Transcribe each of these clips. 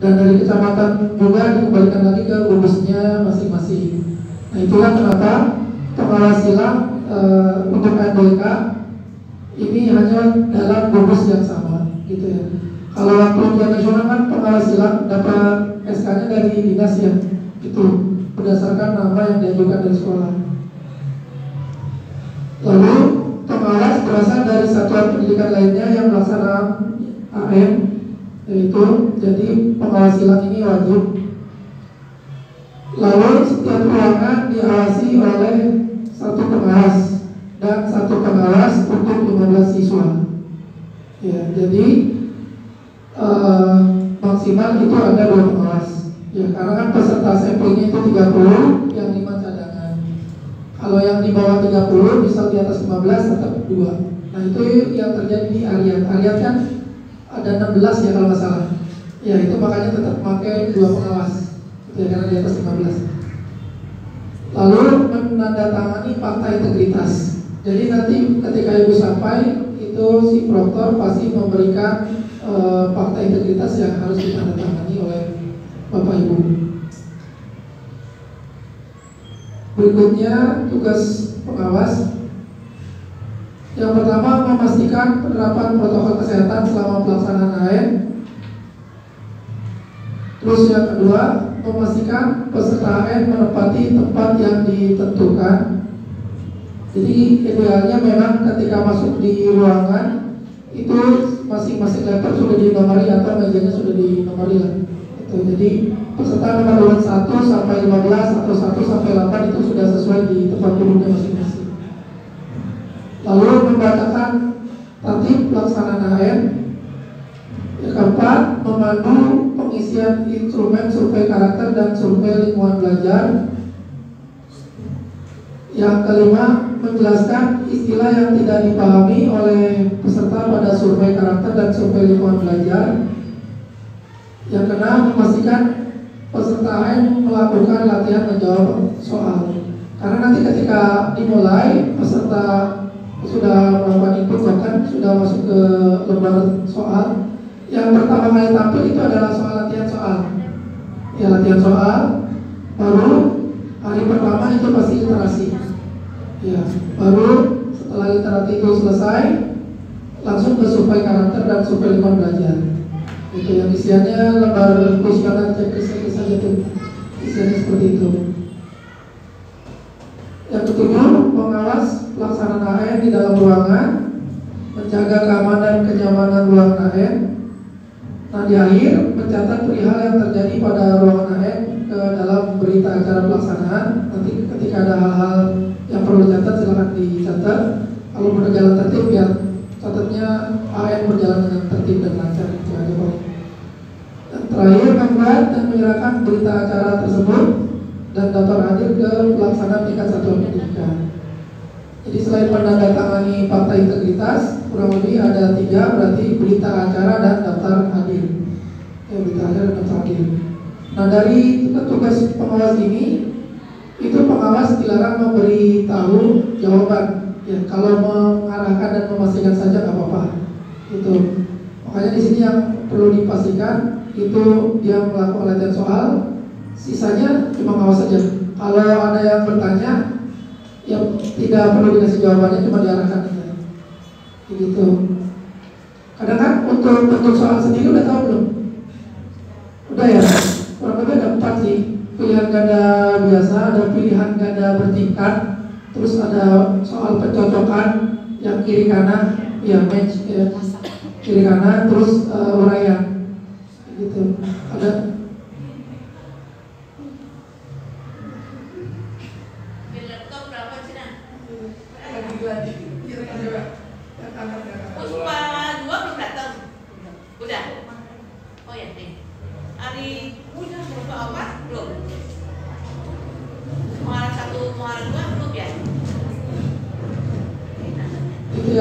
dan dari kecamatan juga dikembalikan lagi ke gubusnya masing-masing. Nah, itulah kenapa pengawas silang untuk NDK ini hanya dalam gubus yang sama, gitu ya. Kalau waktu ujian nasional kan pengawas silang dapat SK-nya dari dinas ya, itu berdasarkan nama yang diajukan dari sekolah. Lalu pengawas berasal dari satuan pendidikan lainnya yang melaksanakan AM, yaitu jadi pengawas silang ini wajib. Lalu setiap ruangan diawasi oleh satu pengawas dan satu pengawas untuk 15 siswa. Ya, jadi maksimal itu ada 2 pengawas. Ya, karena kan peserta sampelnya itu 30, yang 5 cadangan. Kalau yang di bawah 30, misal di atas 15 tetap 2. Nah, itu yang terjadi di Aryan. Aryan kan ada 16 ya kalau nggak salah. Ya, itu makanya tetap pakai 2 pengawas. Ya, karena di atas 15. Lalu menandatangani fakta integritas. Jadi nanti ketika ibu sampai itu si proktor pasti memberikan fakta integritas yang harus ditandatangani oleh bapak ibu. Berikutnya tugas pengawas. Yang pertama memastikan penerapan protokol kesehatan selama pelaksanaan AN. Terus yang kedua memastikan peserta AN menempati tempat yang ditentukan. Jadi idealnya memang ketika masuk di ruangan itu masing-masing laptop sudah dinomori atau mejanya sudah dinomori lah. Itu jadi peserta nomor urut 1 sampai 15 atau 1 sampai 8 itu sudah sesuai di tempat duduknya masing-masing. Lalu membacakan tertib pelaksanaan AN. Yang keempat, memandu pengisian instrumen survei karakter dan survei lingkungan belajar. Yang kelima, menjelaskan istilah yang tidak dipahami oleh peserta pada survei karakter dan survei lingkungan belajar. Yang keenam, memastikan peserta AN melakukan latihan menjawab soal. Karena nanti ketika dimulai, peserta sudah melakukan input, bahkan sudah masuk ke lembar soal. Yang pertama kali tampil itu adalah soal latihan soal. Ya, latihan soal. Baru hari pertama itu pasti literasi. Ya, baru setelah literasi itu selesai, langsung ke survei karakter dan survei lingkungan belajar. Itu yang isiannya lembar kuesioner checklist saja tuh. Isiannya seperti itu. Yang ketujuh, pengawas pelaksanaan AN di dalam ruangan, menjaga keamanan dan kenyamanan ruangan AN. Nah, di akhir mencatat perihal yang terjadi pada ruangan AN ke dalam berita acara pelaksanaan. Nanti ketika ada hal-hal yang perlu dicatat silakan dicatat. Kalau berjalan tertib ya catatnya AN berjalan dengan tertib dan lancar. Itu aja Pak. Dan terakhir membuat dan menyerahkan berita acara tersebut dan daftar hadir ke pelaksanaan tingkat satuan pendidikan. Jadi selain menandatangani fakta integritas, kurang lebih ada 3, berarti berita acara dan daftar hadir. Ya, berita acara dan daftar hadir. Nah, dari tugas pengawas ini, itu pengawas dilarang memberi tahu jawaban. Ya, kalau mengarahkan dan memastikan saja nggak apa-apa. Itu. Makanya di sini yang perlu dipastikan itu dia melakukan latihan soal, sisanya cuma ngawas saja. Kalau ada yang bertanya, yang tidak perlu dikasih jawabannya, cuma diarahkan saja. Begitu. Kadang kan untuk bentuk soal sendiri udah tahu belum? Udah ya. Kurang lebih ada 4 sih. Pilihan ganda biasa, ada pilihan ganda bertingkat, terus ada soal pencocokan yang kiri kanan, ya match ya, kiri kanan, terus uraian. Gitu. Ada.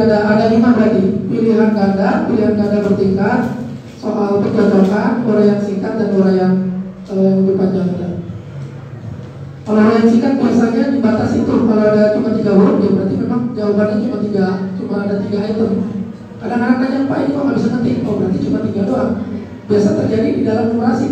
Ada 5 berarti pilihan ganda bertingkat, soal pencocokan, uraian singkat dan uraian yang lebih panjang. Kalau uraian singkat biasanya dibatasi itu kalau ada cuma 3 huruf ya berarti memang jawabannya cuma ada 3 item. Kadang-kadang nanya Pak ini kok nggak bisa ngetik, oh berarti cuma 3 doang. Biasa terjadi di dalam durasi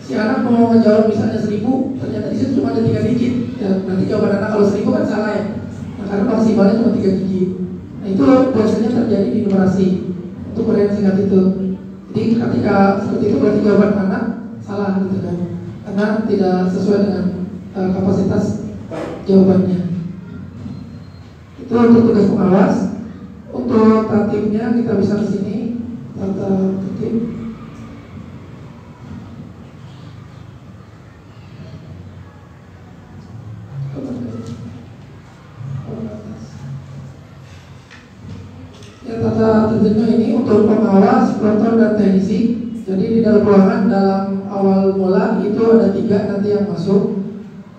si anak mau ngejawab misalnya 1000, ternyata di situ cuma ada 3 digit. Ya, nanti jawaban anak kalau 1000 kan salah ya. Nah, karena maksimalnya cuma 3 digit. Nah, itu biasanya terjadi di numerasi untuk uraian singkat itu. Jadi ketika seperti itu berarti jawaban anak salah gitu kan, karena tidak sesuai dengan kapasitas jawabannya. Itu untuk tugas pengawas. Untuk tatipnya kita bisa di sini tata tertib. Ya, tata tertibnya ini untuk pengawas, pelontor dan teknisi. Jadi di dalam ruangan dalam awal mula itu ada 3 nanti yang masuk.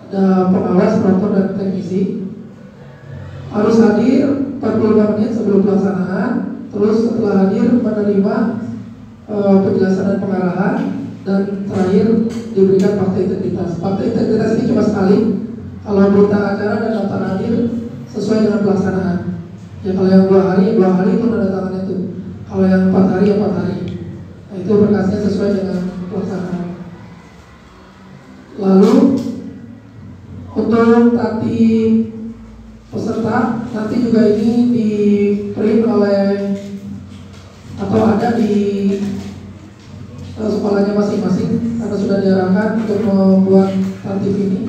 Ada pengawas, pelontor dan teknisi. Harus hadir 45 menit sebelum pelaksanaan. Terus setelah hadir menerima penjelasan dan pengarahan. Dan terakhir diberikan fakta integritas. Fakta integritas ini cuma sekali. Kalau berita acara dan daftar hadir sesuai dengan pelaksanaan. Ya kalau yang 2 hari itu tanda tangannya itu. Kalau yang 4 hari 4 hari. Nah, itu berkasnya sesuai dengan pelaksanaan. Lalu untuk tatip peserta nanti juga ini di print oleh atau ada di sekolahnya masing-masing karena sudah diarahkan untuk membuat tatip ini.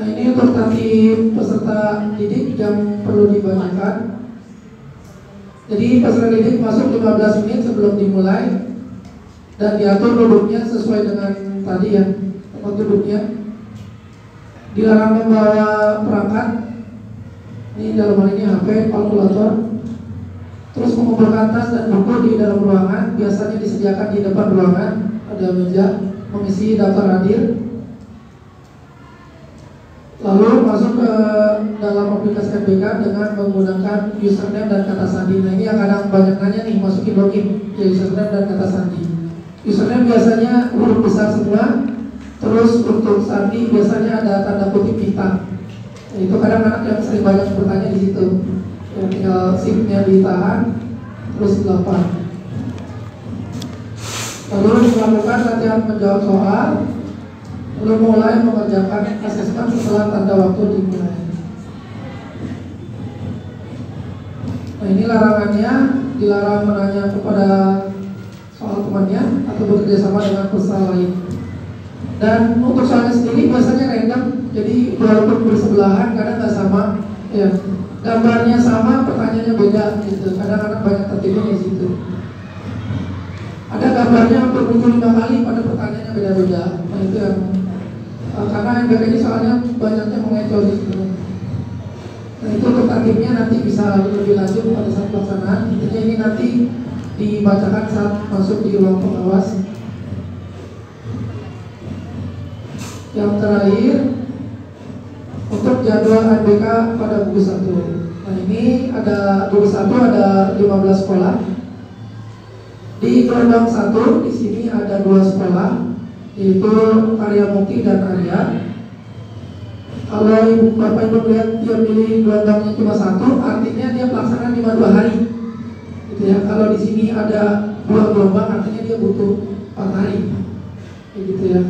Nah, ini untuk tatip peserta didik yang perlu dibacakan. Jadi peserta didik masuk 15 menit sebelum dimulai dan diatur duduknya sesuai dengan tadi ya, tempat duduknya. Dilarang membawa perangkat. Ini dalam hal ini HP, kalkulator. Terus mengumpulkan tas dan buku di dalam ruangan, biasanya disediakan di depan ruangan, ada meja, mengisi daftar hadir. Lalu masuk ke dalam aplikasi MBK dengan menggunakan username dan kata sandi. Nah, ini yang kadang banyak nanya nih, masukin login ya, username dan kata sandi. Username biasanya huruf besar semua. Terus untuk sandi biasanya ada tanda kutip hitam. Nah, itu kadang anak yang sering banyak bertanya di situ. Ya, tinggal SIM-nya ditahan, terus 8. Lalu melakukan latihan menjawab soal. Lalu mulai mengerjakan asesmen setelah tanda waktu dimulai. Nah, ini larangannya, dilarang menanya kepada soal temannya atau bekerja sama dengan peserta lain. Dan untuk soalnya sendiri biasanya random, jadi walaupun bersebelahan kadang nggak sama, ya gambarnya sama, pertanyaannya beda gitu. Kadang anak banyak tertidur di situ. Ada gambarnya hampir muncul 5 kali, pada pertanyaannya beda-beda. Nah, itu yang karena MBK ini soalnya banyaknya mengecoh di situ. Nah, itu untuk tatipnya nanti bisa lebih lanjut pada saat pelaksanaan. Intinya ini nanti dibacakan saat masuk di ruang pengawas. Yang terakhir untuk jadwal MBK pada buku 1. Nah, ini ada buku 1 ada 15 sekolah. Di gelombang 1 di sini ada 2 sekolah, yaitu Karya Mukti dan Arya. Kalau Bapak Ibu melihat dia pilih gelombangnya cuma 1, artinya dia pelaksanaan cuma 2 hari. Gitu ya. Kalau di sini ada 2 gelombang, artinya dia butuh 4 hari. Kayak gitu ya.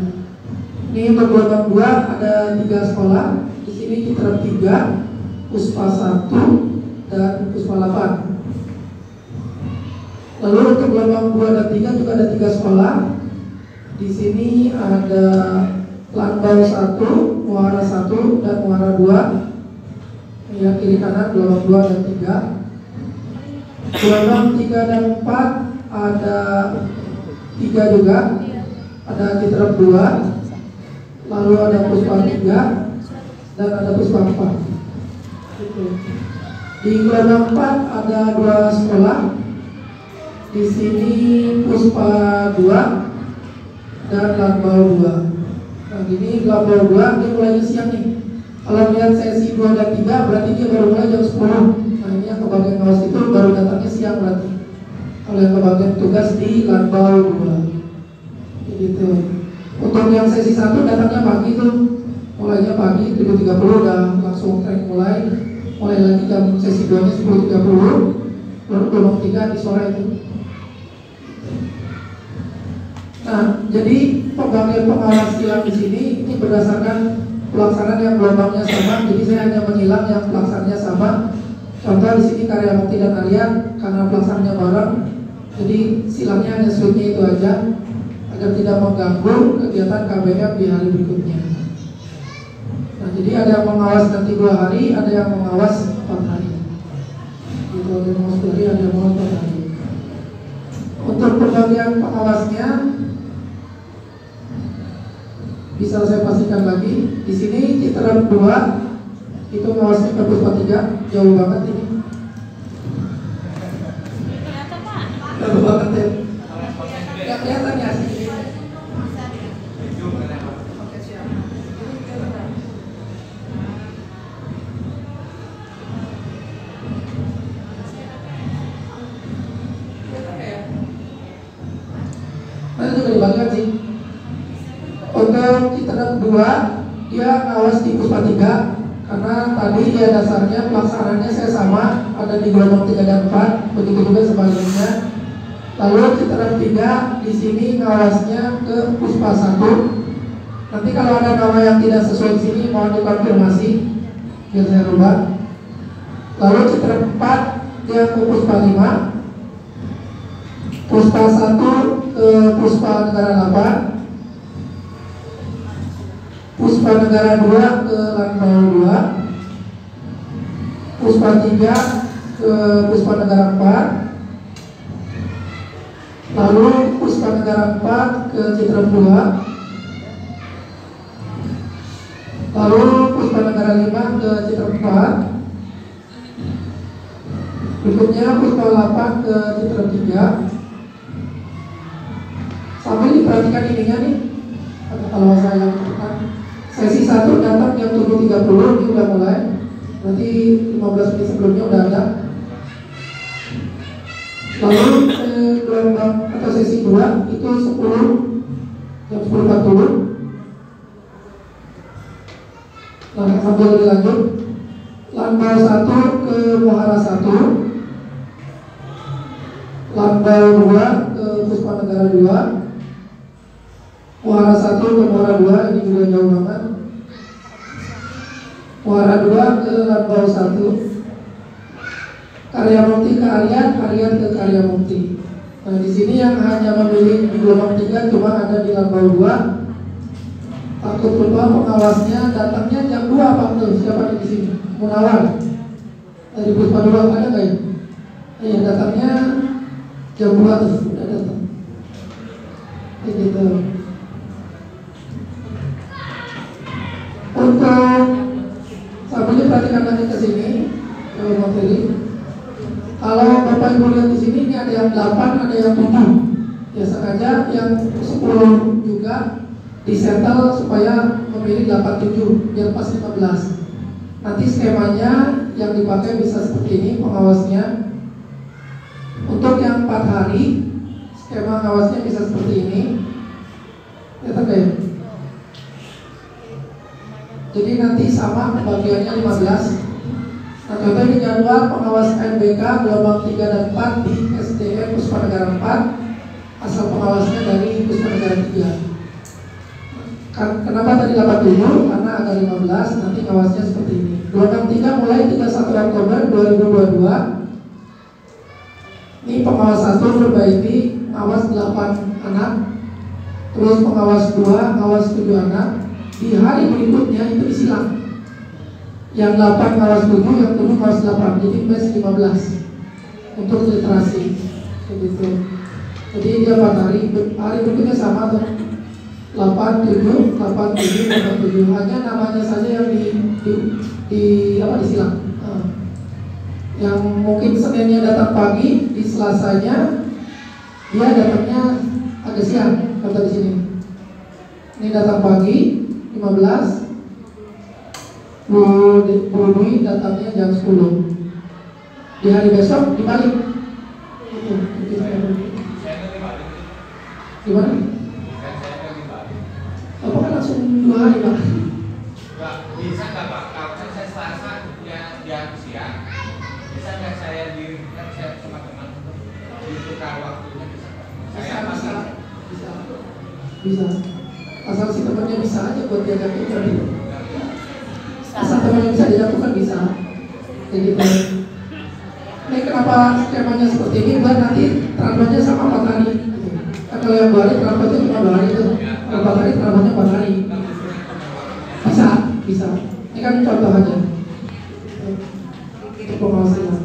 Ini untuk gelombang 2 ada 3 sekolah. Di sini Citra 3, Puspa 1, dan Puspa 8. Lalu untuk gelombang 2 dan 3 juga ada 3 sekolah. Di sini ada Landau 1, Muara 1, dan Muara 2. Yang kiri kanan gelombang 2 dan 3. Gelombang 3 dan 4 ada 3 juga. Ada Citra 2, lalu ada Puspa 3, dan ada Puspa 4. Di gelombang 4 ada 2 sekolah. Di sini Puspa 2 dan Lambau 2. Nah, ini Lambau 2 dia mulainya siang nih. Kalau lihat sesi 2 dan 3 berarti dia baru mulai jam 10. Nah, ini yang kebagian kawas itu baru datangnya siang berarti. Kalau yang kebagian tugas di Lanbau 2. Gitu. Untuk yang sesi 1 datangnya pagi tuh, mulainya pagi 7.30 udah langsung trek mulai lagi jam sesi 2 nya 10.30, baru gelombang 3 di sore itu. Nah, jadi pembagian pengawas silang di sini ini berdasarkan pelaksanaan yang gelombangnya sama. Jadi saya hanya menyilang yang pelaksanaannya sama. Contoh di sini karya mukti dan harian karena pelaksanaannya bareng, jadi silangnya hanya switchnya itu aja agar tidak mengganggu kegiatan KBM di hari berikutnya. Nah, jadi ada yang mengawas nanti 2 hari, ada yang mengawas 4 hari. Gitu, ada yang mengawas 2 hari, ada yang mengawas 4 hari. Untuk pembagian pengawasnya bisa saya pastikan lagi. Di sini Citra 2 itu ngawasnya ke Puspa 3, jauh banget ini. Jauh banget ya. Gak kelihatan ya sih. Nanti juga dibagikan sih. Untuk Citra 2 dia ngawas di Puspa 3 karena tadi dia dasarnya pelaksanaannya saya sama, ada di gelombang 3 dan 4, begitu juga sebaliknya. Lalu Citra 3 di sini ngawasnya ke Puspa 1. Nanti kalau ada nama yang tidak sesuai di sini mohon dikonfirmasi biar saya rubah. Lalu Citra 4 dia ke Puspa 5, Puspa 1 ke Puspa Negara 8, Puspa Negara 2 ke Lanbau 2, Puspa 3 ke Puspa Negara 4, lalu Puspa Negara 4 ke Citra 2, lalu Puspa Negara 5 ke Citra 4, berikutnya Puspa 8 ke Citra 3. Sambil diperhatikan ininya nih, kalau saya lakukan sesi 1 datang jam 7.30 ini udah mulai, nanti 15 menit sebelumnya udah ada. Lalu gelombang atau sesi 2 itu 10 jam 10.40. Nah, sambil dilanjut, Lanbau 1 ke Muara 1, Lanbau 2 ke Puspa Negara 2, Muara 1 ke Muara 2, ini juga jauh banget. Muara 2 ke Lanbau 1, Karya Mukti ke Harian, Harian ke Karya Mukti. Nah, di sini yang hanya memilih di gelombang 3 cuma ada di Lanbau 2. Takut lupa pengawasnya datangnya jam 2 Pak tuh. Siapa di sini? Munawar. Dari Puspa 2 ada nggak ya? Iya, datangnya jam 2 tuh, udah datang. Kayak gitu. Untuk sambil perhatikan lagi ke sini, kalau materi. Kalau Bapak Ibu lihat di sini, ini ada yang 8, ada yang 7. Ya sengaja yang 10 juga disetel supaya memilih 87 biar pas 15. Nanti skemanya yang dipakai bisa seperti ini pengawasnya. Untuk yang 4 hari skema ngawasnya bisa seperti ini. Lihat ya. Jadi nanti sama pembagiannya 15. Nah, contoh ini jadwal pengawas NBK gelombang 3 dan 4 di SDM Puspa Negara 4. Asal pengawasnya dari Puspa Negara 3. Kenapa tadi 87? Karena ada 15, nanti ngawasnya seperti ini. Gelombang 3 mulai 31 Oktober 2022. Ini pengawas 1 perbaiki ngawas 8 anak. Terus pengawas 2 ngawas 7 anak. Di hari berikutnya itu disilang. Yang 8 ngawas 7, yang 7 ngawas 8. Jadi plus 15 untuk literasi. Begitu. Jadi dia 4 hari. Hari berikutnya sama tuh. 8, 7, 8, 7, 8, 7. Hanya namanya saja yang disilang. Yang mungkin Seninnya datang pagi, di Selasanya dia datangnya agak siang, kata di sini. Ini datang pagi 15, Bu Dwi datangnya jam 10. Di hari besok dibalik. Itu. Gimana? Bapak kan langsung 2 hari Pak. Nggak, bisa nggak Pak? Kalau saya Selasa jam siang, bisa nggak saya dirimkan saya sama teman untuk ditukar waktunya bisa Pak? Bisa. Asal si temannya bisa aja buat dia jatuhkan itu. Asal temannya bisa dijatuhkan bisa. Jadi gitu. Ini kenapa skemanya seperti ini? Buat nanti terlambatnya sama 4 hari. Kan kalau yang 2 hari terlambatnya cuma 2 hari itu. Kalau 4 hari terlambatnya 4 hari. Bisa. Ini kan contoh aja. Untuk penghasilan.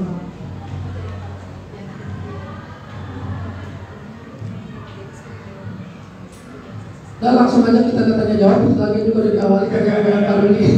Dan langsung aja kita tanya jawab. Lagi juga udah diawali tanya yang baru ini.